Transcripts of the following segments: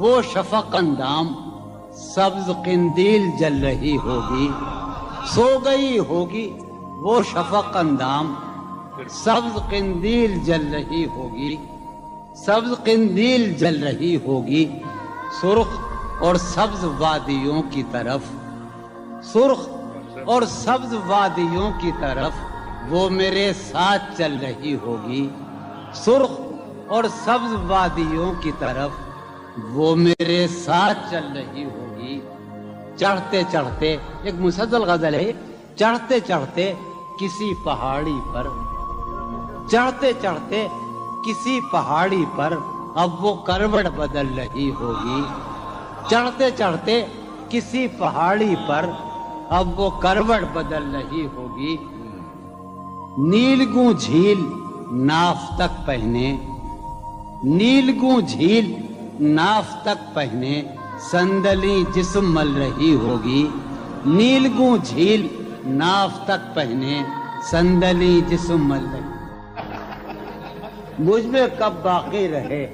وہ شفق اندام سبز قندیل جل رہی ہوگی، سو گئی ہوگی وہ شفق اندام سبز قندیل جل رہی ہوگی، سبز قندیل جل رہی ہوگی، سرخ اور سبز وادیوں کی طرف، سرخ اور سبز وادیوں کی طرف وہ میرے ساتھ چل رہی ہوگی، سرخ اور سبز وادیوں کی طرف وہ میرے ساتھ چل رہی ہوگی۔ چڑھتے چڑھتے، ایک مسلسل غزل ہے، چڑھتے چڑھتے کسی پہاڑی پر، چڑھتے چڑھتے کسی پہاڑی پر اب وہ کروٹ بدل رہی ہوگی، چڑھتے چڑھتے کسی پہاڑی پر اب وہ کروٹ بدل رہی ہوگی۔ نیلگوں جھیل ناف تک پہنے، نیلگوں جھیل ناف تک پہنے صندلی جسم مل رہی ہوگی، نیلگوں جھیل ناف تک پہنے صندلی جسم مل رہی، مجھ میں کب باقی رہے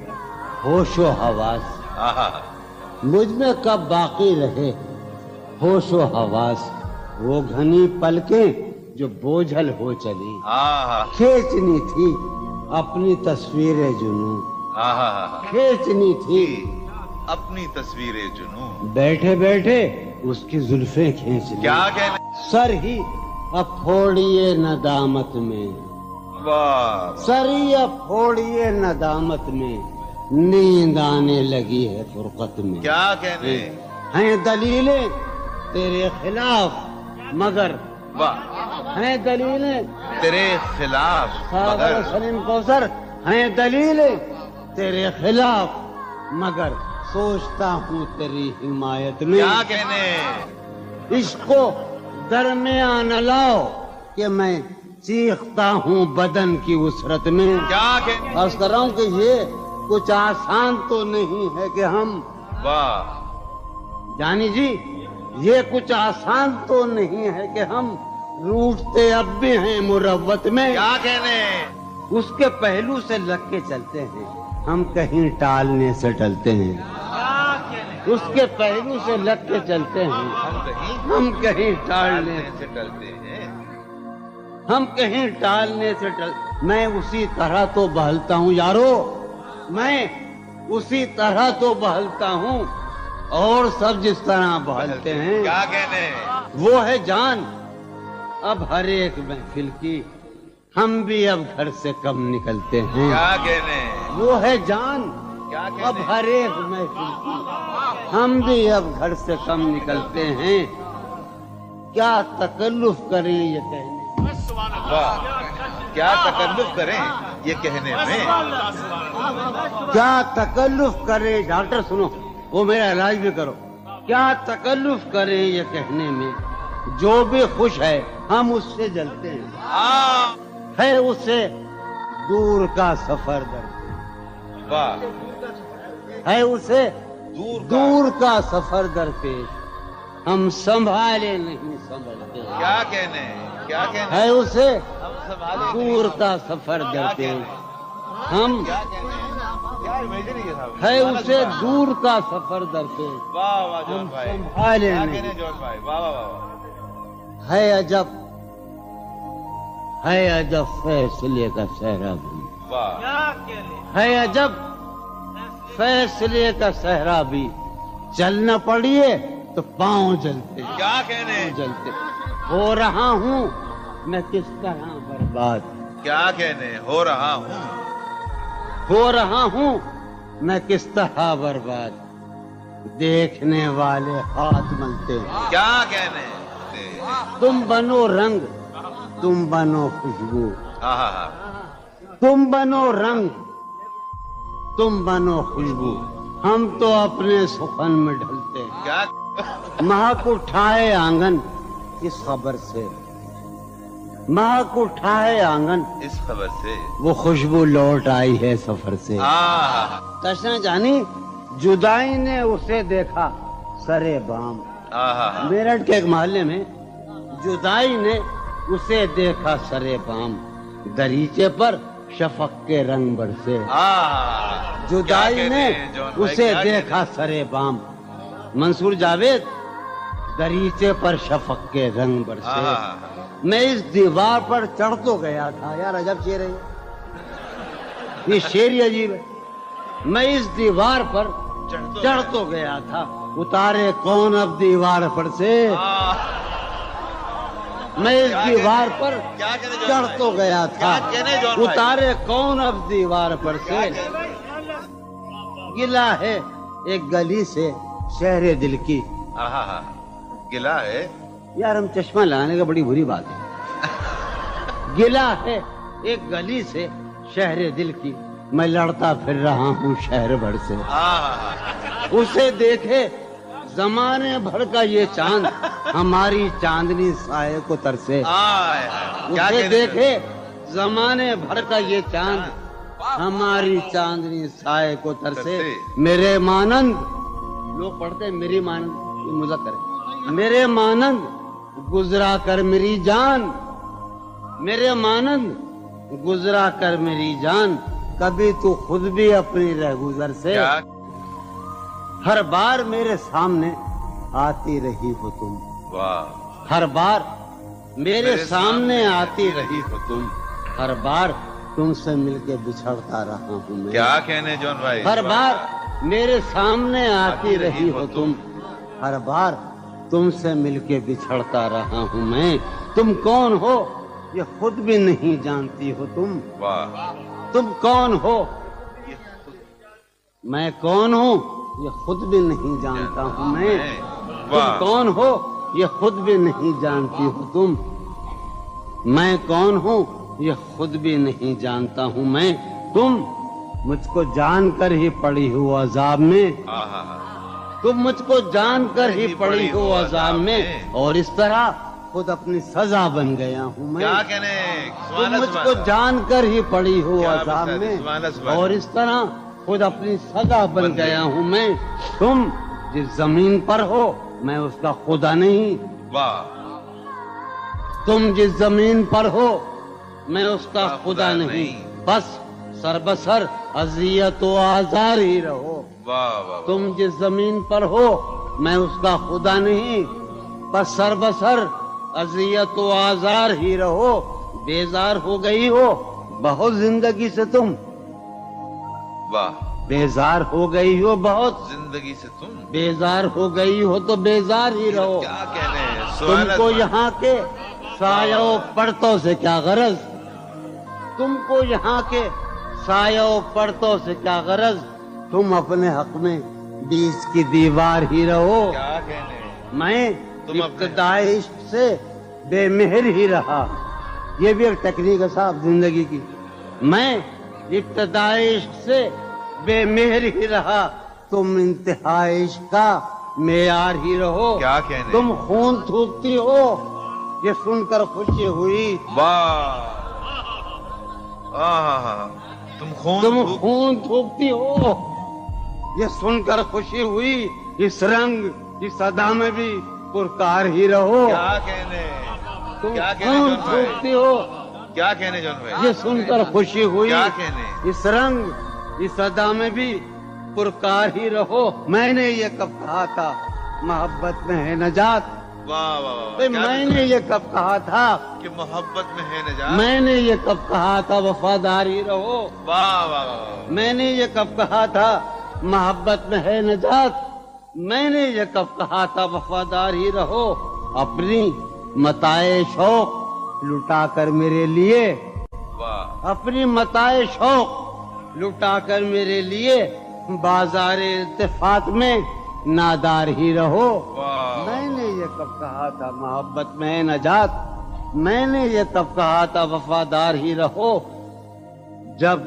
ہوش و حواس، مجھ میں کب باقی رہے ہوش و حواس، وہ گھنی پلکیں جو بوجھل ہو چلی، کھینچنی تھی اپنی تصویر جنوں، کھینچنی تھی اپنی تصویر جنوں، بیٹھے بیٹھے اس کی زلفیں کھینچ لی، کیا کہنے، سر ہی اب پھوڑیے ندامت میں، واہ سر ہی اب پھوڑیے ندامت میں، نیند آنے لگی ہے فرقت میں، کیا کہنے، ہیں دلیلیں تیرے خلاف مگر، واہ ہیں دلیلیں تیرے خلاف مگر، سلیم کوثر، ہیں دلیلیں تیرے خلاف مگر سوچتا ہوں تیری حمایت میں، کیا کہنے، عشق کو درمیان لاؤ کہ میں چیختا ہوں بدن کی وسرت میں، کیا کہنے، عرض کر رہا ہوں کہ یہ کچھ آسان تو نہیں ہے کہ ہم، واہ جانی جی یہ کچھ آسان تو نہیں ہے کہ ہم روٹتے اب بھی ہیں مروت میں، کیا کہنے، اس کے پہلو سے لگ کے چلتے ہیں ہم کہیں ٹالنے سے ٹلتے ہیں، اس کے پہلو سے لگ کے چلتے ہیں ہم کہیں ٹالنے سے ڈرتے ہیں، ہم کہیں ٹالنے سے میں اسی طرح تو بہلتا ہوں یارو، میں اسی طرح تو بہلتا ہوں اور سب جس طرح بہلتے ہیں، کیا کہنے، وہ ہے جان اب ہر ایک محفل کی، ہم بھی اب گھر سے کم نکلتے ہیں، کیا کہنے، وہ ہے جان کیا کہنے، اب ہر ایک محفل کی، ہم بھی اب گھر سے کم نکلتے ہیں، کیا تکلف کریں یہ کہنے، واہ کیا تکلف کریں یہ کہنے میں، کیا تکلف کریں، ڈاکٹر سنو وہ میرا علاج بھی کرو، کیا تکلف کریں یہ کہنے میں، جو بھی خوش ہے ہم اس سے جلتے ہیں، ہے اسے دور کا سفر درپیش، واہ ہے اسے دور دور کا سفر درپیش، ہم سنبھالے نہیں سنبھلتے، کیا کہنے، کیا کہنے، ہے اسے ہم سنبھالے دور کا سفر درپیش، ہم کیا کہنے، کیا امیجن ہے صاحب، ہے اسے دور کا سفر درپیش، واہ واہ جون بھائی، سنبھالے کیا نہیں، کہنے جون بھائی، واہ واہ واہ، ہے عجب، ہے عجب فیصلے کا صحرا بھی، واہ ہے عجب فیصلے کا صحرا بھی، چلنا پڑیے تو پاؤں جلتے، کیا کہنے، جلتے، ہو رہا ہوں میں کس طرح برباد، کیا کہنے، ہو رہا ہوں، ہو رہا ہوں میں کس طرح برباد، دیکھنے والے ہاتھ ملتے ہیں، کیا کہنے، تم بنو رنگ تم بنو خوشبو، ہاں ہاں ہاں، تم بنو رنگ تم بنو خوشبو، ہم تو اپنے سخن میں ڈھلتے ہیں، کیا مہک اٹھائے آنگن اس خبر سے، مہک اٹھائے آنگن اس خبر سے، وہ خوشبو لوٹ آئی ہے سفر سے، ہاں تشنا جانی جدائی نے اسے دیکھا سرے بام، ہاں ہاں، میرٹھ کے ایک محلے میں جدائی نے اسے دیکھا سرے بام، دریچے پر شفق کے رنگ برسے، کیا جدائی کہنے نے ہیں جون بھائی، اسے کیا دیکھا سرے بام، منصور جاوید دریچے پر شفق کے رنگ برسے، میں اس دیوار پر چڑھ تو گیا تھا، یار عجب شعر ہے یہ شعر ہی عجیب ہے، میں اس دیوار پر چڑھ تو گیا تھا، اتارے کون اب دیوار پر سے، میں اس دیوار پر چڑھ تو گیا تھا، اتارے کون اب دیوار پر سے، گلا ہے ایک گلی سے شہر دل کی، گلا ہے یار ہم چشمہ لگانے کا بڑی بری بات ہے، گلا ہے ایک گلی سے شہر دل کی، میں لڑتا پھر رہا ہوں شہر بھر سے، اسے دیکھے زمانے بھر کا یہ چاند ہماری چاندنی سائے کو ترسے، اسے دیکھے زمانے بھر کا یہ چاند ہماری چاندنی سائے کو ترسے، میرے مانند لوگ پڑھتے ہیں میری مانند، یہ مذکر ہے، میرے مانند گزرا کر میری جان، میرے مانند گزرا کر میری جان، کبھی تو خود بھی اپنی رہگزر سے، ہر بار میرے سامنے آتی رہی ہو تم، ہر بار میرے سامنے آتی رہی ہو تم، ہر بار تم سے مل کے بچھڑتا رہا ہوں میں، کیا کہنے جون بھائی، ہر بار میرے سامنے آتی رہی ہو تم، ہر بار تم سے مل کے بچھڑتا رہا ہوں میں، تم کون ہو یہ خود بھی نہیں جانتی ہو تم، تم کون ہو میں کون ہوں یہ خود بھی نہیں جانتا ہوں میں، تم کون ہو یہ خود بھی نہیں جانتی ہو تم، میں کون ہوں یہ خود بھی نہیں جانتا ہوں میں، تم مجھ کو جان کر ہی پڑی ہو عذاب میں، تم مجھ کو جان کر ہی پڑی ہو عذاب میں، اور اس طرح خود اپنی سزا بن گیا ہوں میں، کیا کہنے تم مجھ کو جان کر ہی پڑی ہو عذاب میں، اور اس طرح خود اپنی سزا بن گیا ہوں میں، تم جس زمین پر ہو میں اس کا خدا نہیں، تم جس زمین پر ہو میں اس کا خدا نہیں، بس سر بسر اذیت و آزار ہی رہو، تم جس زمین پر ہو میں اس کا خدا نہیں، بس سر بسر اذیت و آزار ہی رہو، بیزار ہو گئی ہو بہت زندگی سے تم، بیزار ہو گئی ہو بہت زندگی سے تم، بیزار ہو گئی ہو تو بیزار ہی رہو، کیا کہنے تم کو یہاں کے سایہ و پرتوں سے کیا غرض، تم کو یہاں کے سایہ و پرتوں سے کیا غرض، تم اپنے حق میں بیچ کی دیوار ہی رہو، کیا کہنے میں ابتدائی عشق سے بے مہر ہی رہا، یہ بھی ایک ٹیکنیک ہے صاحب زندگی کی، میں ابتدائی عشق سے بے مہر ہی رہا، تم انتہائی عشق کا معیار ہی رہو، کیا کہنے تم خون تھوکتی ہو یہ سن کر خوشی ہوئی، تم خون تھوکتی ہو یہ سن کر خوشی ہوئی، اس رنگ اس ادا میں بھی پرکار ہی رہو، کیا کہنے تم خون تھوکتی ہو کیا کہنے جون بھائی، یہ سن کر خوشی ہوئی، کیا کہنے اس رنگ اس ادا میں بھی پرکار ہی رہو، میں نے یہ کب کہا تھا محبت میں ہے نجات، میں نے یہ کب کہا تھا کہ محبت میں ہے نجات، میں نے یہ کب کہا تھا وفادار ہی رہو، میں نے یہ کب کہا تھا محبت میں ہے نجات، میں نے یہ کب کہا تھا وفادار ہی رہو، اپنی متاع شوق لٹا کر میرے لیے، اپنی متاع شوق لٹا کر میرے لیے بازار التفات میں نادار ہی رہو، میں نے یہ کب کہا تھا محبت میں ہے نجات، میں نے یہ کب کہا تھا وفادار ہی رہو، جب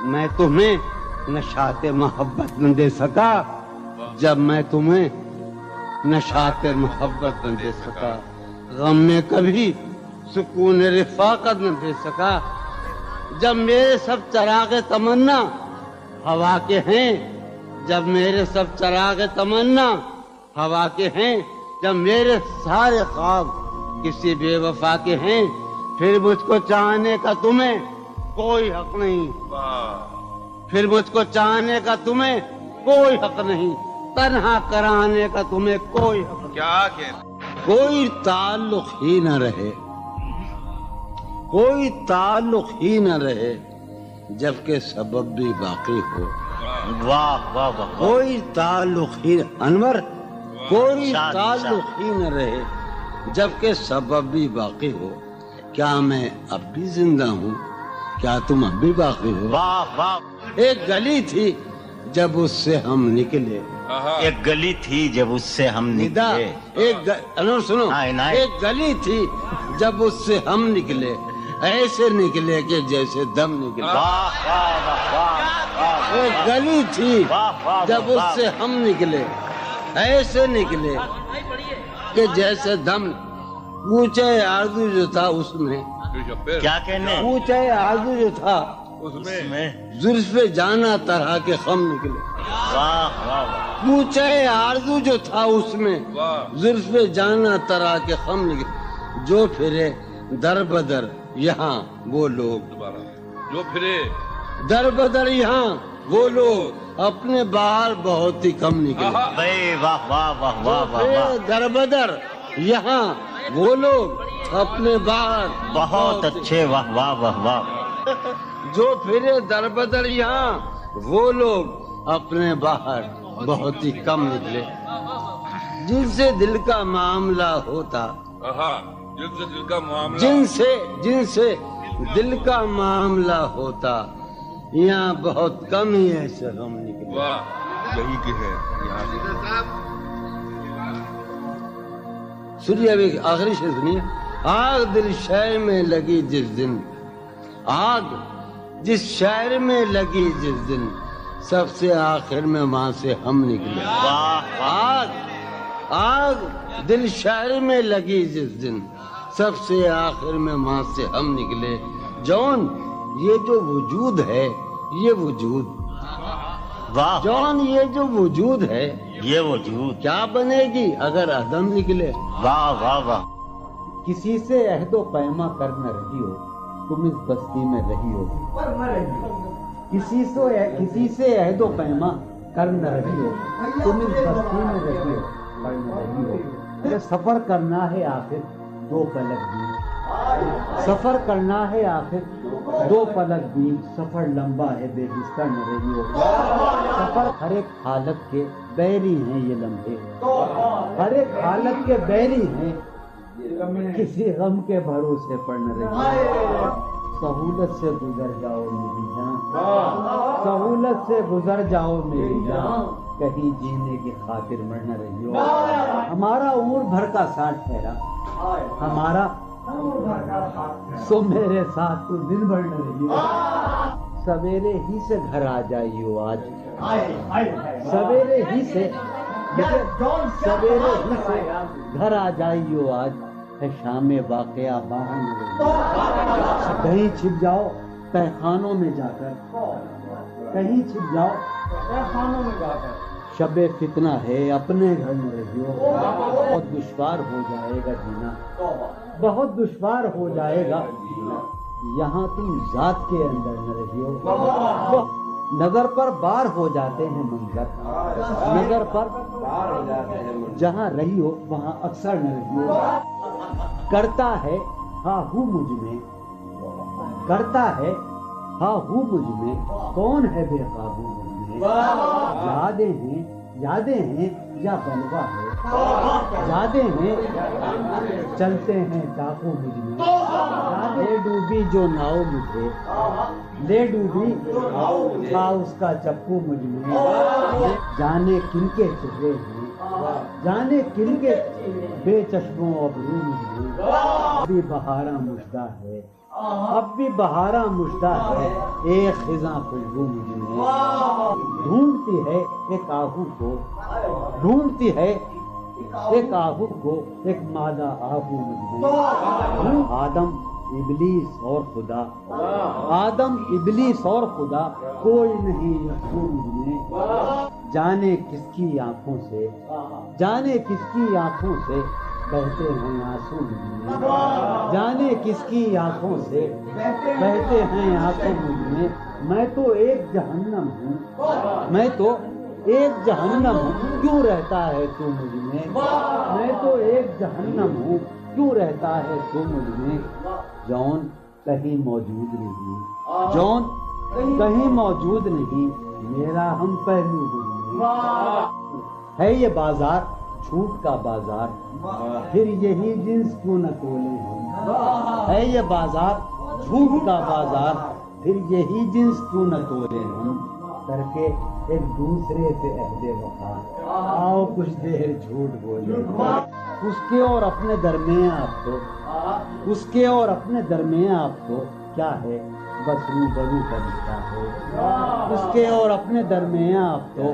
میں تمہیں نشاط محبت نہ دے سکا، جب میں تمہیں نشاط محبت نہ دے سکا، غم میں کبھی سکون رفاقت نہ دے سکا، جب میرے سب چراغ تمنا ہوا کے ہیں، جب میرے سب چراغ تمنا ہوا کے ہیں، جب میرے سارے خواب کسی بے وفا کے ہیں، پھر مجھ کو چاہنے کا تمہیں کوئی حق نہیں، پھر مجھ کو چاہنے کا تمہیں کوئی حق نہیں، تنہا کرانے کا تمہیں کوئی حق نہیں، کیا کہنے؟ کوئی تعلق ہی نہ رہے، کوئی تعلق ہی نہ رہے جبکہ سبب بھی باقی ہو، واہ واہ واہ کوئی تعلق ہی انور، کوئی تعلق ہی نہ رہے جبکہ سبب بھی باقی ہو، کیا میں اب بھی زندہ ہوں، کیا تم اب بھی باقی ہو؟ واہ واہ ایک گلی تھی جب اس سے ہم نکلے، ایک گلی تھی جب اس سے ہم ندا نکلے، انور سنو، عنایت۔ ایک گلی تھی جب اس سے ہم نکلے، ایسے نکلے کہ جیسے دم نکلے، واہ واہ واہ واہ ایک گلی تھی واہ واہ جب اس سے ہم نکلے، ایسے نکلے کہ جیسے دم، پوچھے آرزو جو تھا اس میں، کیا کہنے پوچھے آرزو جو تھا اس میں، زلف جانا طرح کے خم نکلے، واہ واہ واہ پوچھے آرزو جو تھا اس میں، زلف جانا طرح کے خم نکلے، جو پھرے در بدر یہاں وہ لوگ، جو پھرے در بدر یہاں وہ لوگ، اپنے باہر بہت ہی کم نکلے، بھائی واہ واہ واہ واہ واہ واہ در بدر یہاں وہ لوگ، اپنے باہر بہت اچھے، واہ واہ واہ واہ جو پھرے در بدر یہاں وہ لوگ، اپنے باہر بہت ہی کم نکلے، جن سے دل کا معاملہ ہوتا، جن سے دل کا معاملہ، جن سے دل کا معاملہ ہوتا، یہاں بہت کم ہی ایسے غم نکلے۔ واہ، یہی کہ ہے یہاں سے۔ سنیے ابھی آخری شعر سنیے، آگ دل شہر میں لگی جس دن، آگ جس شہر میں لگی جس دن، سب سے آخر میں وہاں سے ہم نکلے، آگ دل شہر میں لگی جس دن، سب سے آخر میں وہاں سے ہم نکلے، جون یہ جو وجود ہے، یہ وجود، واہ جون یہ جو وجود ہے یہ وجود، کیا بنے گی اگر عدم نکلے، واہ واہ واہ کسی سے عہد و پیما کر نہ رہی ہو، تم اس بستی میں رہی ہو، کسی سے عہد و پیما کر نہ رہی ہو، تم اس بستی میں رہی ہو، کر نہ رہی ہو، یہ سفر کرنا ہے آخر دو پلک بھی، سفر کرنا ہے آخر دو پلک بھی، سفر لمبا ہے بے بستر نہ رہی ہو، سفر ہر ایک حالت کے بیری ہیں یہ لمحے، ہر ایک حالت کے بیری ہیں، کسی غم کے بھروسے پر نہ رہی، سہولت سے گزر جاؤ میری جان، سہولت سے گزر جاؤ میری جان، کہیں جینے کی خاطر مر نہ رہی ہو، ہمارا عمر بھر کا ساتھ ٹھہرا، ہمارا سو میرے ساتھ تو دن بھر نہ رہی ہو، سویرے ہی سے گھر آ جائیو آج، سویرے ہی سے گھر آ جائیو آج، ہے شام واقعہ باہر نہ رہی، کہیں چھپ جاؤ تہخانوں میں جا کر، کہیں چھپ جاؤ تہخانوں میں جا کر، شب فتنہ ہے اپنے گھر میں رہیو، بہت دشوار ہو جائے گا جینا، بہت دشوار ہو جائے گا جینا، یہاں تم ذات کے اندر نہ رہیو، نظر پر بار ہو جاتے ہیں منظر، نظر پر جہاں رہی ہو وہاں اکثر نہ رہیو، کرتا ہے ہاں ہوں مجھ میں، کرتا ہے ہاں ہوں مجھ میں، کون ہے بے قابو مجھ میں، یادیں ہیں یا بلوا ہے، یادیں ہیں چلتے ہیں ڈاکو مجھ میں، لے ڈوبی جو ناؤ مجھے، لے ڈوبی تھا اس کا چپو مجھ میں، جانے کن کے چہرے ہیں، جانے کن کے بے چشموں ابرو مجھ میں، اب بھی بہاراں مژدہ ہے، اب بھی بہاراں مژدہ ہے، ایک خزاں خوشبو مجھ میں، ڈھونڈتی ہے ایک آہو کو، ڈھونڈتی ہے ایک آہو کو، ایک مادہ آہو مجھ میں، آدم ابلیس اور خدا، آدم ابلیس اور خدا، کوئی نہیں یکسو مجھ میں، جانے کس کی آنکھوں سے، جانے کس کی آنکھوں سے بہتے ہیں آنسو مجھ میں، جانے کس کی آنکھوں سے بہتے ہیں آنسو مجھ میں تو ایک جہنم ہوں، میں تو ایک جہنم ہوں، کیوں رہتا ہے تو مجھ میں تو ایک جہنم ہوں، کیوں رہتا ہے تو مجھ میں، جون کہیں موجود نہیں، جون کہیں موجود نہیں، میرا ہم پہلو مجھ میں، ہے یہ بازار جھوٹ کا بازار، پھر یہی جنس کیوں نہ تولے ہم، ہے یہ بازار جھوٹ کا بازار، پھر یہی جنس کیوں نہ تولے ہم، کر کے ایک دوسرے سے عہد وفا، آؤ کچھ دیر جھوٹ بولے، اس کے اور اپنے درمیان آپ تو، اس کے اور اپنے درمیان آپ تو کیا ہے، بس روبرو کا رشتہ ہے، اس کے اور اپنے درمیان آپ تو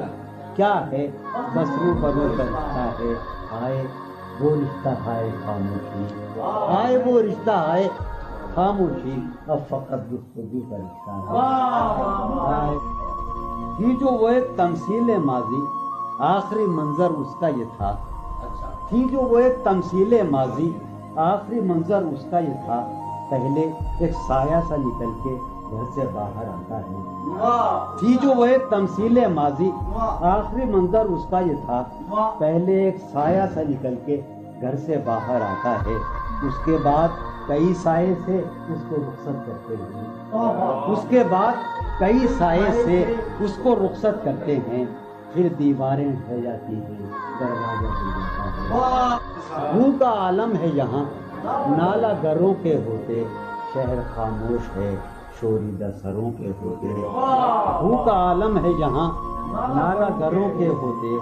کیا ہے، بس روبرو کا رشتہ ہے، آئے وہ رشتہ آئے خاموشی، آئے وہ رشتہ آئے خاموشی، اب فقط گفتگو کا رشتہ ہے، تھی جو وہ ایک تمثیل ماضی، آخری منظر اس کا یہ تھا، تھی جو وہ ایک تمثیل ماضی، آخری منظر اس کا یہ تھا، پہلے ایک سایہ سا نکل کے گھر سے باہر آتا ہے، تھی جو وہ ایک تمثیل ماضی، آخری منظر اس کا یہ تھا، پہلے ایک سایہ سا نکل کے گھر سے باہر آتا ہے، اس کے بعد کئی سائے سے اس کو رخصت کرتے ہیں، اس کے بعد کئی سائے سے اس کو رخصت کرتے ہیں، پھر دیواریں ڈھہ جاتی ہیں، دروازہ کھل جاتا ہے، منہ کا عالم ہے یہاں، نالا گروں کے ہوتے، شہر خاموش ہے، شوریدہ سروں کے ہوتے، منہ کا عالم ہے یہاں، نالا گروں کے ہوتے،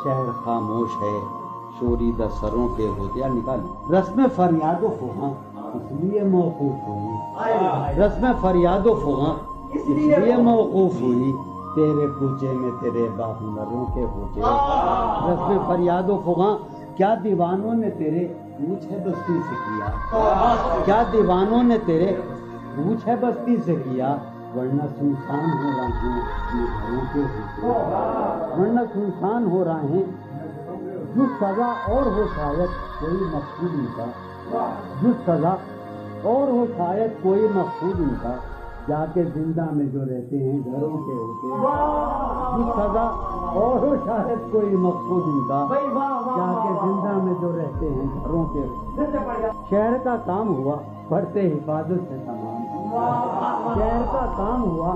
شہر خاموش ہے، شوریدہ سروں کے ہوتے، نکال رسم فریاد و فغاں اس لیے موقوف ہوئی، رسم فریاد و فغاں اس لیے موقوف ہوئی، تیرے کوچے میں تیرے باہنروں کے ہوتے، رسم فریاد و فغاں کیا دیوانوں نے تیرے پوچھ ہے بستی سے کیا، کیا دیوانوں نے تیرے پوچھ ہے بستی سے کیا، ورنہ سنسان ہو رہے ہیں گھروں کے ہوتے، ورنہ سنسان ہو رہے ہیں، جو سزا اور ہو شاید کوئی مقصود ان کا، جو سزا اور ہو شاید کوئی مقصود ان کا، جا کے زندہ میں جو رہتے ہیں گھروں کے ہوتے، جو سزا اور ہو شاید کوئی مقصود ان کا، جا کے زندہ میں جو رہتے ہیں گھروں کے ہوتے، شہر کا کام ہوا پڑھتے حفاظت سے تمام، شہر کا کام ہوا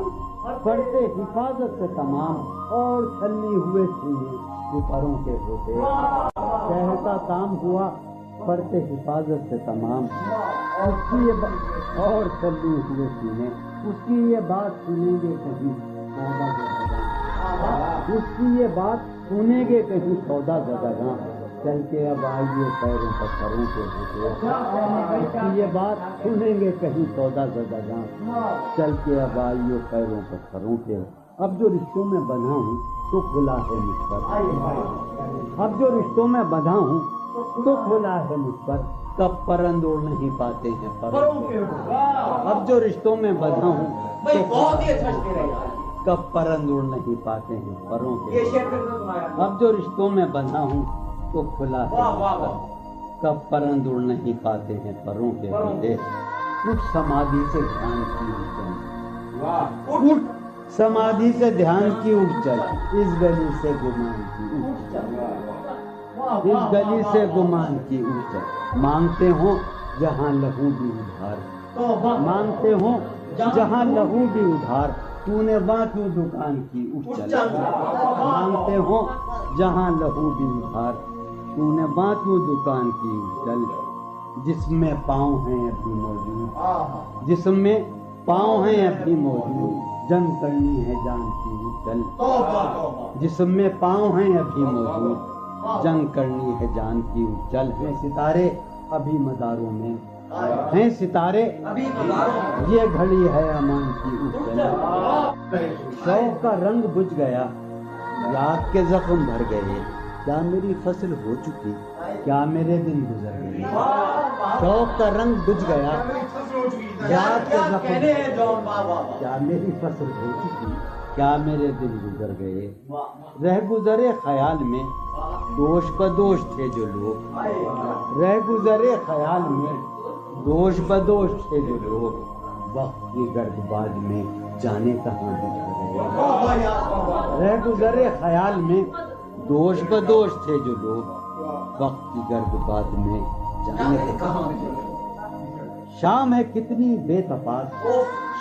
پڑھتے حفاظت سے تمام، اور چھلنی ہوئے سینے پروں کے ہوتے، شہر کا کام ہوا پڑھتے حفاظت سے تمام، اس کی یہ اور چلی ہوئے سینے، اس کی یہ بات سنیں گے کہیں سودا زدگاں، اس کی یہ بات سنیں گے کہیں سودا زدگاں، چل کے اب آئیے پیروں پتھروں کے ہوتے، اس کی یہ بات سنیں گے کہیں سودا زدگاں، چل کے اب آئیے پیروں پتھروں کے، اب جو رشتوں میں بندھا ہوں تو کھلا ہے مجھ پر، اب جو رشتوں میں بندھا ہوں تو کھلا ہے مجھ پر، کب پرند اڑ نہیں پاتے ہیں پروں کے، اب جو رشتوں میں بندھا ہوں تو کب پرند اڑ نہیں پاتے ہیں پروں کے، اب جو رشتوں میں بندھا ہوں تو کھلا ہے مجھ پر، کب پرند اڑ نہیں پاتے ہیں پروں کے ہوتے، اٹھ سمادھی سے دھیان کی اٹھ، اٹھ سمادھی سے دھیان کی اٹھ چل، اس گلی سے گمان کی اٹھ چل، اس گلی سے گمان کی اٹھ چل، مانگتے ہوں جہاں لہو بھی ادھار، مانگتے ہوں جہاں لہو بھی ادھار، تو نے وہاں کیوں دکان کی اٹھ چل، مانگتے ہوں جہاں لہو بھی ادھار، تو نے وہاں کیوں دکان کی اٹھ چل، جسم میں پاؤں ہیں ابھی موجود، جسم میں پاؤں ہیں ابھی موجود، جنگ کرنی ہے جان کی اٹھ چل، جسم میں پاؤں ہیں ابھی موجود، جنگ کرنی ہے جان کی اٹھ چل، ہیں ستارے ابھی مداروں میں، ہیں ستارے یہ گھڑی ہے امان کی اٹھ چل، شوق کا رنگ بجھ گیا یاد کے زخم بھر گئے، کیا میری فصل ہو چکی کیا میرے دن گزر گئے، شوق کا رنگ بجھ گیا یاد کے زخم، کیا میری فصل ہو چکی کیا میرے دن گزر گئے، رہ گزرے خیال میں دوش بدوش تھے جو لوگ رہ گزرے خیال میں، دوش بدوش تھے جو لوگ وقت کی گرد باد میں جانے کہاں بچھ گئے، رہ گزرے خیال میں دوش بدوش تھے جو لوگ وقت کی گرد باد میں جانے کہاں بچھ گئے۔ شام ہے کتنی بے تفاق،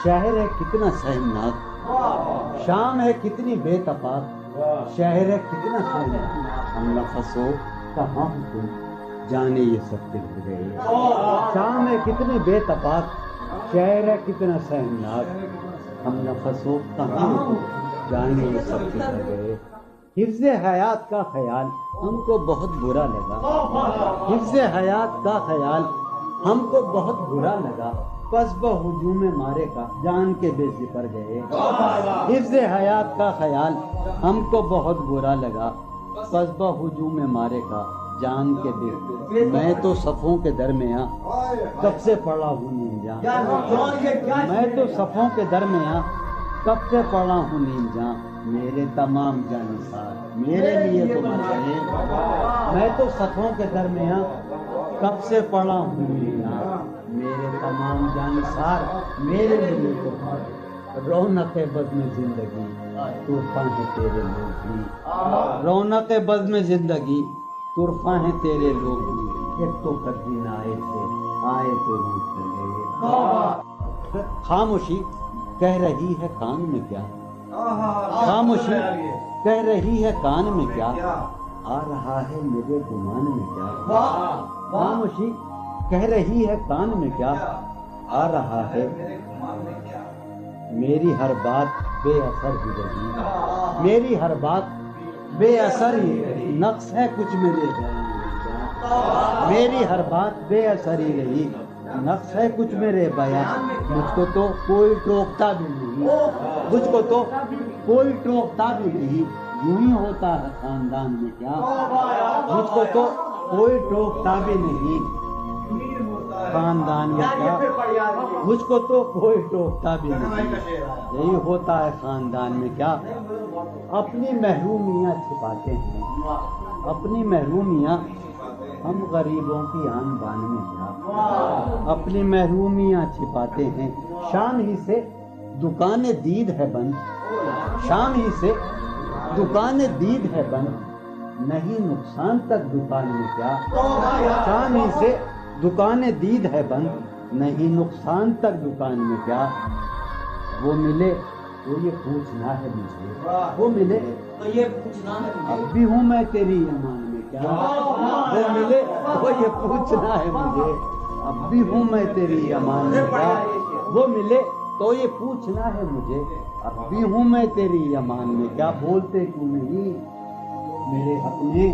شہر ہے کتنا سہمناک، شام ہے کتنی بے تفاق، شہر ہے کتنا سہمناک، ہم نفس ہو کہاں تم جانے یہ سب بچھ گئے۔ شام ہے کتنی بے تفاق، شہر ہے کتنا سہمناک، ہم نفس ہو کہاں تم جانے یہ سب بچھ گئے۔ حفظ حیات کا خیال ہم کو بہت برا لگا، حفظ حیات کا خیال ہم کو بہت برا لگا، پس بہجوم مارے کا جان کے بے زپر گئے۔ حفظ حیات کا خیال ہم کو بہت برا لگا، پس بہجوم مارے کا جان کے بے، میں تو صفوں کے درمیاں کب سے پڑا ہوں نیم جاں، میں تو صفوں کے درمیاں کب سے پڑا ہوں نیم جاں، میرے تمام جانثار میرے لیے تو مر گئے، میں تو صفوں کے درمیاں کب سے پڑا ہوں نیم جاں، میرے تمام جانثار میرے لیے تو مر گئے۔ رونق بزم زندگی طرفہ ہیں تیرے لوگ بھی، رونق بزم زندگی طرفہ ہیں تیرے لوگ بھی، ایک تو قدین آئے تھے آئے تو روٹ چلے۔ خاموشی کہہ رہی ہے کان میں کیا، خاموشی کہہ رہی ہے کان میں کیا، آ رہا ہے میرے گمان میں کیا، خاموشی کہہ رہی ہے کان میں کیا، آ رہا ہے میری ہر بات بے اثر ہی رہی، میری ہر بات بے اثر ہی رہی، نقص ہے کچھ میرے بیان میں کیا، میری ہر بات بے اثر ہی رہی، نقص ہے کچھ میرے بیان، مجھ کو تو کوئی ٹوکتا بھی نہیں، مجھ کو تو کوئی ٹوکتا بھی نہیں، یوں ہی ہوتا ہے خاندان میں کیا، مجھ کو تو کوئی ٹوکتا بھی نہیں خاندان میں کیا، مجھ کو تو کوئی ٹوکتا بھی نہیں، یہی ہوتا ہے خاندان میں کیا۔ اپنی محرومیاں چھپاتے ہیں، اپنی محرومیاں ہم غریبوں کی آن بان میں کیا، اپنی محرومیاں چھپاتے ہیں، شام ہی سے دکان دید ہے بند، شام ہی سے دکان دید ہے بند، نہیں نقصان تک دکان میں کیا، شام ہی سے دکان دید ہے بند، نہیں نقصان تک دکان میں کیا، وہ ملے وہ یہ پوچھنا ہے مجھے، وہ ملے تو یہ پوچھنا ہے، اب بھی ہوں میں تیری امان میں کیا، وہ ملے وہ یہ پوچھنا ہے مجھے، اب بھی ہوں میں تیری امان میں کیا، وہ ملے تو یہ پوچھنا ہے مجھے، اب بھی ہوں میں تیری امان میں کیا۔ بولتے کیوں نہیں میرے حق میں،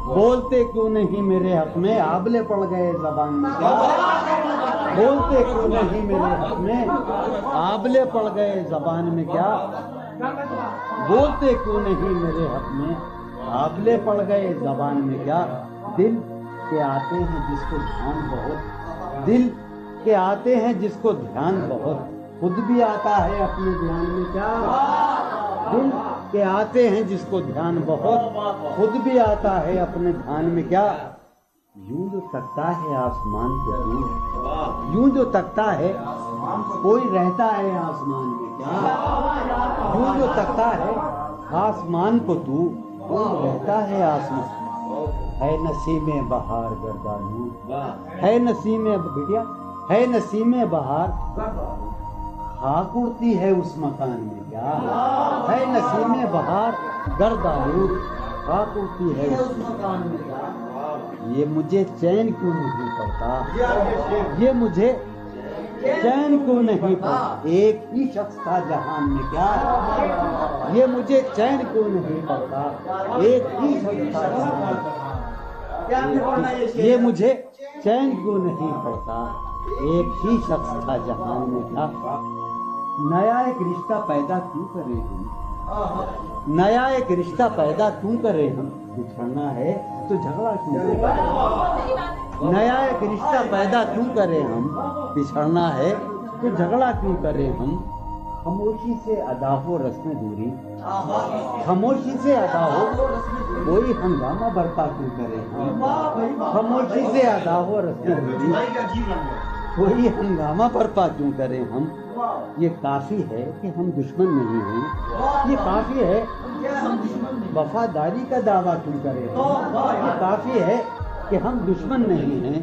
بولتے کیوں نہیں میرے حق میں، آبلے پڑ گئے زبان میں کیا، بولتے کیوں نہیں میرے حق میں، آبلے پڑ گئے زبان میں کیا، بولتے کیوں نہیں میرے حق میں، آبلے پڑ گئے زبان میں کیا۔ دل کے آتے ہیں جس کو دھیان بہت، دل کے آتے ہیں جس کو دھیان بہت، خود بھی آتا ہے اپنے دھیان میں کیا، دل کے آتے ہیں جس کو دھیان بہت، خود بھی آتا ہے اپنے دھیان میں کیا۔ یوں جو تکتا ہے آسمان کو تو، یوں جو تکتا ہے کوئی رہتا ہے آسمان میں کیا، یوں جو تکتا ہے آسمان کو تو کوئی رہتا ہے آسمان، ہے نسیم بہار گردانوں، ہے نسیم بڑھیا، ہے نسیم بہار خاک اڑتی ہے اس مکان میں کیا، ہے نسیم بہار گرد آلود خاک اڑتی ہے اس مکان میں کیا۔ یہ مجھے چین کیوں نہیں پڑتا، یہ مجھے چین کیوں نہیں پڑتا، ایک ہی شخص تھا جہان میں کیا، یہ مجھے چین کیوں نہیں پڑتا، ایک ہی شخص تھا جہان میں، یہ مجھے چین کیوں نہیں پڑتا، ایک ہی شخص تھا جہان میں کیا۔ نیا ایک رشتہ پیدا کیوں کرے ہم، نیا ایک رشتہ پیدا کیوں کرے ہم، بچھڑنا ہے تو جھگڑا کیوں کرے، نیا ایک رشتہ پیدا کیوں کرے ہم، بچھڑنا ہے تو جھگڑا کیوں کرے ہم، خاموشی سے ادا ہو رسم دوری، خاموشی سے ادا ہو، کوئی ہنگامہ برپا کیوں کرے ہم، خاموشی سے ادا ہو رسم دوری، کوئی ہنگامہ برپا کیوں کریں ہم، یہ کافی ہے کہ ہم دشمن نہیں ہیں، یہ کافی ہے وفاداری کا دعویٰ کیوں کریں ہم، یہ کافی ہے کہ ہم دشمن نہیں ہیں،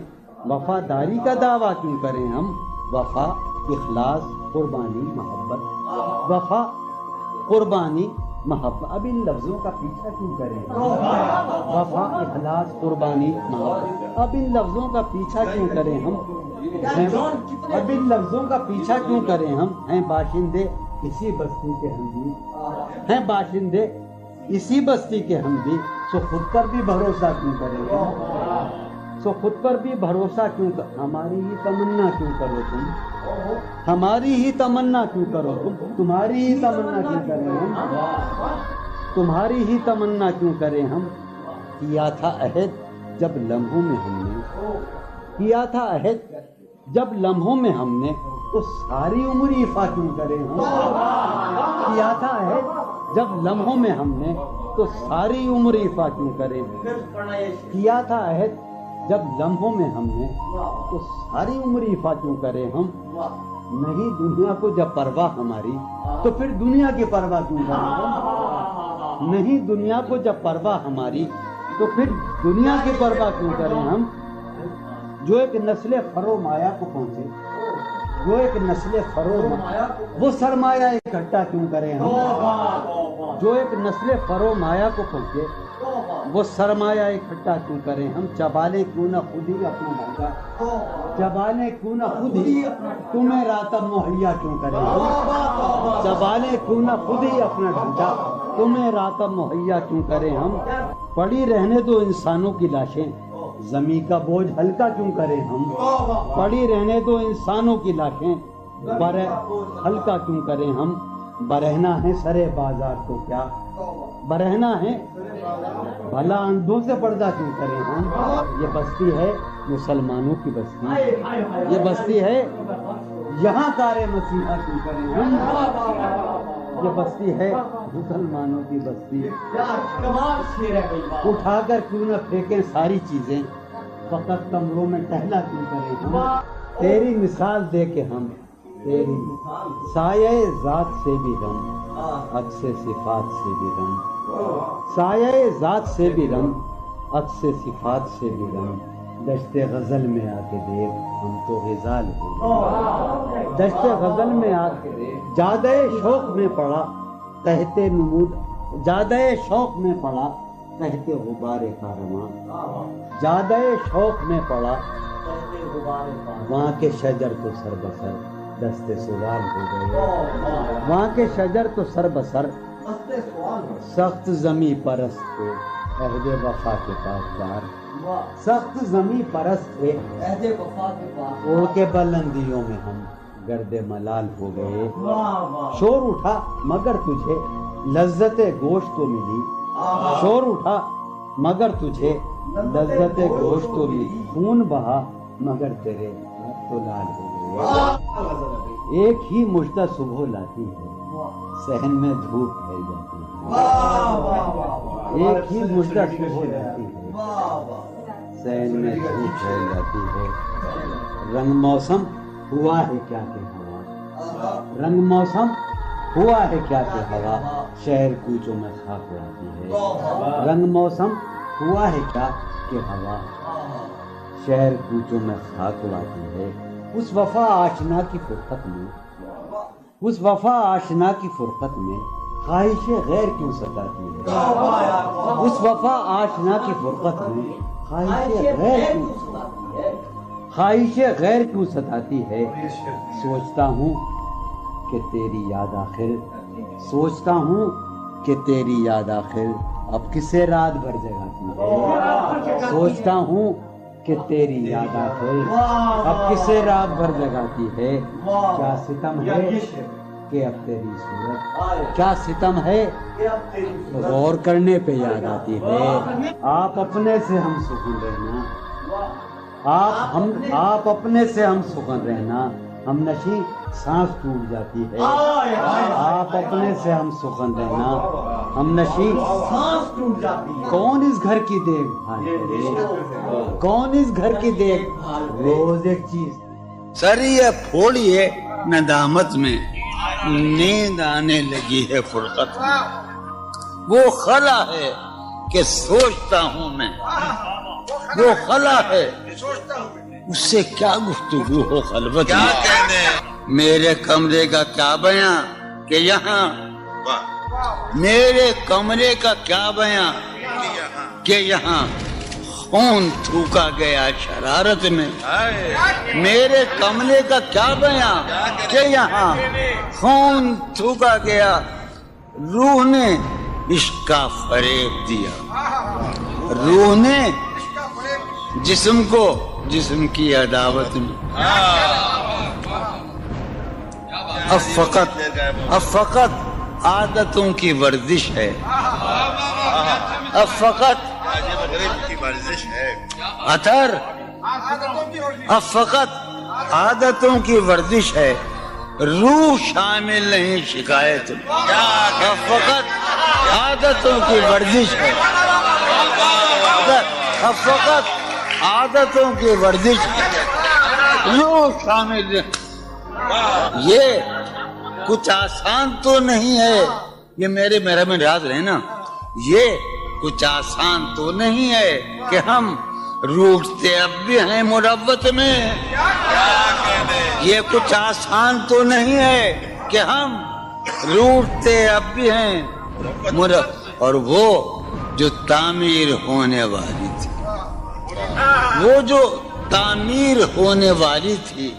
وفاداری کا دعویٰ کیوں کریں ہم، وفا، اخلاص، قربانی، محبت، وفا، قربانی، محبت، اب ان لفظوں کا پیچھا کیوں کریں ہم، وفا، اخلاص، قربانی، محبت، اب ان لفظوں کا پیچھا کیوں کریں ہم، اب ان لفظوں کا پیچھا کیوں کریں ہم، ہیں باشندے اسی بستی کے ہم بھی، ہیں باشندے اسی بستی کے ہم بھی، سو خود پر بھی بھروسہ کیوں کریں ہم، سو خود پر بھی بھروسہ کیوں ہماری ہی تمنا کیوں کرو تم، ہماری ہی تمنا کیوں کرو تم، تمہاری ہی تمنا کیوں کریں ہم، تمہاری ہی تمنا کیوں کریں ہم، کیا تھا عہد جب لمحوں میں ہم نے، کیا تھا عہد جب لمحوں میں ہم نے، تو ساری عمر ایفا کیوں کریں ہم، کیا تھا عہد جب لمحوں میں ہم نے، تو ساری عمر ایفا کیوں کریں، کیا تھا عہد جب لمحوں میں ہم نے، تو ساری عمر ایفا کیوں کریں ہم، نہیں دنیا کو جب پرواہ ہماری، تو پھر دنیا کی پرواہ کیوں کریں ہم، نہیں دنیا کو جب پرواہ ہماری، تو پھر دنیا کی پرواہ کیوں کریں ہم، جو ایک نسل فرو مایا کو پہنچے، جو ایک نسل فرو وہ سرمایہ اکٹھا کیوں کریں ہم، جو ایک نسل فرو مایا کو پہنچے وہ سرمایہ اکٹھا کیوں کریں ہم، چبالیں کیوں نہ خود ہی اپنا ڈھانچہ، چبالیں کیوں نہ خود ہی تمہیں راتب مہیا کیوں کریں ہم، چبالیں کیوں نہ خود ہی اپنا ڈھانچہ، تمہیں راتب مہیا کیوں کریں ہم، پڑی رہنے دو انسانوں کی لاشیں، زمین کا بوجھ ہلکا کیوں کریں ہم، پڑی رہنے دو انسانوں کی لاشیں، ہلکا کیوں کریں ہم، برہنا ہے سرے بازار تو کیا، برہنا ہے بھلا اندھوں سے پردہ کیوں کریں ہم، یہ بستی ہے مسلمانوں کی بستی، یہ بستی ہے یہاں کار مسیحا کیوں کریں ہم، یہ بستی ہے مسلمانوں کی بستی، اٹھا کر کیوں نہ پھینکیں ساری چیزیں، فقط کمروں میں ٹہلا کیوں کریں ہم، تیری مثال دے کے ہم، تیری سایہ ذات سے بھی رم، عکس صفات سے بھی رم، سایہ ذات سے بھی رم، عکس صفات سے بھی رم، دشت غزل میں آ کے دیکھ ہم تو غزال ہو، دشت غزل میں آ کے دیکھ، جادہ شوق میں پڑا تحت نمود، جادہ شوق میں پڑا تحت غبار کارواں، جادہ شوق میں پڑا وہاں کے شجر تو سر بسر دست سوال ہو گئے، وہاں کے شجر تو سر بسر سخت زمیں پرست تھے عہد وفا کے پاسدار، سخت زمیں پرست تھے اڑ کے بلندیوں میں ہم گرد ملال ہو گئے، شور اٹھا مگر تجھے لذت گوشت تو ملی، شور اٹھا مگر تجھے لذت گوشت تو ملی، خون بہا مگر تیرے تو لال ہو گئے، ایک ہی مژدہ صبح لاتی ہے صحن میں دھوپ پھیل جاتی ہے، ایک ہی مژدہ صبح لاتی ہے صحن میں دھوپ پھیل جاتی ہے، رنگ موسم ہوا ہے کیا کہ ہوا، رنگ موسم ہوا ہے کیا کہ ہوا شہر کوچوں میں خاک اڑاتی ہے، رنگ موسم ہوا ہے کیا کہ ہوا شہر کوچوں میں خاک اڑاتی ہے، اس وفا آشنا کی فرقت میں، اس وفا آشنا کی فرقت میں خواہش غیر کیوں ستاتی ہے، اس وفا آشنا کی فرقت میں خواہش غیر کیوں ستاتی ہے، سوچتا ہوں کہ تیری یاد آخر، سوچتا ہوں کہ تیری یاد آخر اب کسے رات بھر جگاتی ہے، سوچتا ہوں کہ تیری یاد آخر اب کسے رات بھر جگاتی ہے، کیا ستم ہے کہ اب تیری صورت، کیا ستم ہے غور کرنے پہ یاد آتی ہے، آپ اپنے سے ہم سکون رہنا، آپ اپنے سے ہم سکون رہنا، ہم نشی سانس ٹوٹ جاتی ہے، آپ اپنے سے ہم سخن رہنا، ہم نشی سانس ٹوٹ جاتی ہے، کون اس گھر کی دیکھ بھال کرے، کون اس گھر کی دیکھ بھال، روز ایک چیز سر یہ پھوڑیے ندامت میں، نیند آنے لگی ہے فرقت میں، وہ خلا ہے کہ سوچتا ہوں میں، وہ خلا ہے اس سے کیا گفتگو ہو خلوت میں، میرے کمرے کا کیا بیاں کہ یہاں، میرے کمرے کا کیا بیاں کہ یہاں خون تھوکا گیا شرارت میں، میرے کمرے کا کیا بیاں کہ یہاں خون تھوکا گیا، روح نے عشق کا فریب دیا، روح نے جسم کو جسم کی عداوت میں، اب فقط عادتوں کی ورزش ہے، اب فقط اثر، اب فقط عادتوں کی ورزش ہے، روح شامل نہیں شکایت میں، اب فقط عادتوں کی ورزش ہے، اب فقط عادتوں کی ورزش روح شامل نہیں، یہ کچھ آسان تو نہیں ہے، یہ میرا میں راز رہنا، یہ کچھ آسان تو نہیں ہے کہ ہم روٹتے اب بھی ہیں مروت میں، یہ کچھ آسان تو نہیں ہے کہ ہم روٹتے اب بھی ہیں اور وہ جو تعمیر ہونے والی تھی، وہ جو تعمیر ہونے والی تھی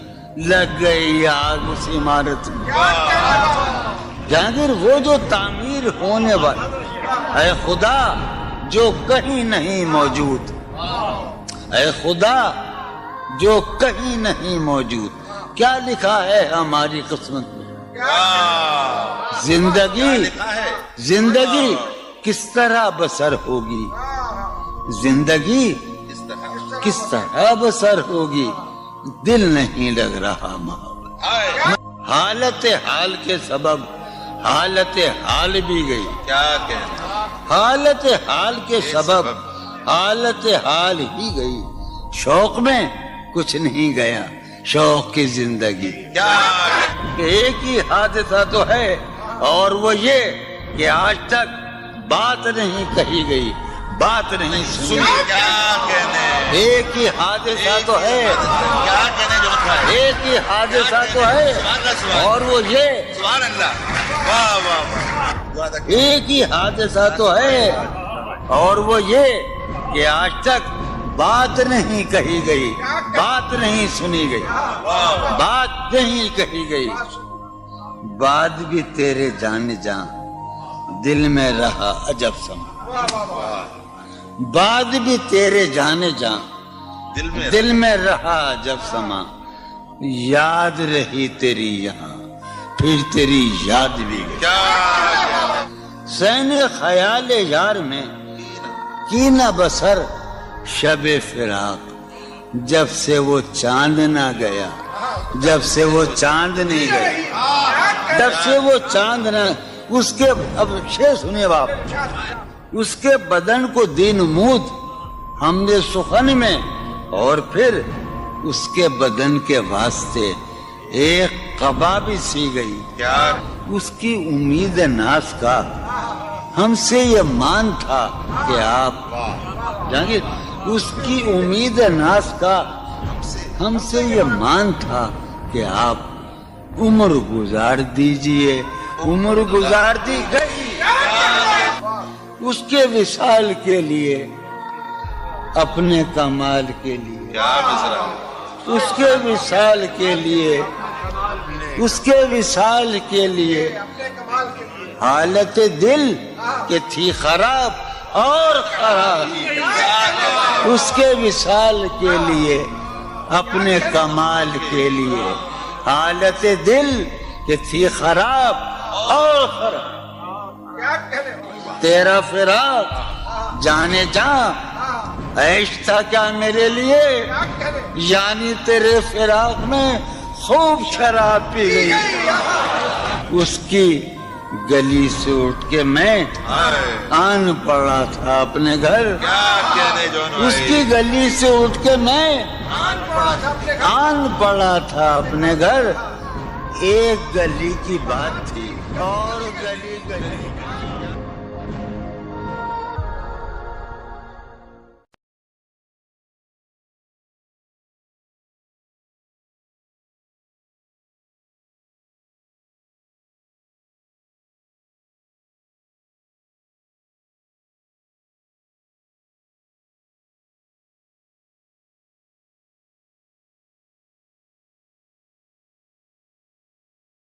لگ گئی آگ اس عمارت میں، جہانگیر وہ جو تعمیر ہونے والی، اے خدا جو کہیں نہیں موجود، اے خدا جو کہیں نہیں موجود، کیا لکھا ہے ہماری قسمت میں، زندگی کس طرح بسر ہوگی، زندگی کس طرح بسر ہوگی، دل نہیں لگ رہا محبت، حالت حال کے سبب حالت حال بھی گئی، حالت حال کے سبب حالت حال ہی گئی، شوق میں کچھ نہیں گیا، شوق کی زندگی، ایک ہی حادثہ تو ہے اور وہ یہ کہ آج تک بات نہیں کہی گئی، بات نہیں سنی، ایک ہی حادثہ تو ہے، ایک ہی حادثہ تو ہے اور وہ یہ، ایک ہی حادثہ تو ہے اور وہ یہ کہ آج تک بات نہیں کہی گئی، بات نہیں سنی گئی، بات نہیں کہی گئی، بات بھی تیرے جان جان دل میں رہا عجب سما، بات بھی تیرے جانے جان دل میں رہا عجب سما، یاد رہی تیری یہاں پھر تیری یاد بھی گئی، سین خیال یار میں کی نہ بسر شب فراق، جب سے وہ چاند نہ گیا، جب سے وہ چاند نہیں گیا، جب سے وہ چاند نہ، اس کے اب شعر سنیے باپ، اس کے بدن کو دین مود ہم نے سخن میں، اور پھر اس کے بدن کے واسطے ایک قبا بھی سی گئی، اس کی امید ناز کا ہم سے یہ مان تھا کہ آپ جانگیر، اس کی امید ناز کا ہم سے یہ مان تھا کہ آپ عمر گزار دیجئے، عمر گزار دی گئی اس کے وصال کے لیے، اپنے کمال کے لیے، اس کے وصال کے لیے، اس کے وصال کے لیے، حالت دل کہ تھی خراب اور خراب، اس کے وصال کے لیے، اپنے کمال کے لیے، حالت دل کہ تھی خراب اور خراب، تیرا فراق جانے جان عیش تھا کیا میرے لیے، یعنی تیرے فراق میں خوب شراب پی گئی. اس کی گلی سے اٹھ کے میں آن پڑا تھا اپنے گھر. اس کی گلی سے اٹھ کے میں آن پڑا تھا اپنے گھر. ایک گلی کی بات تھی اور گلی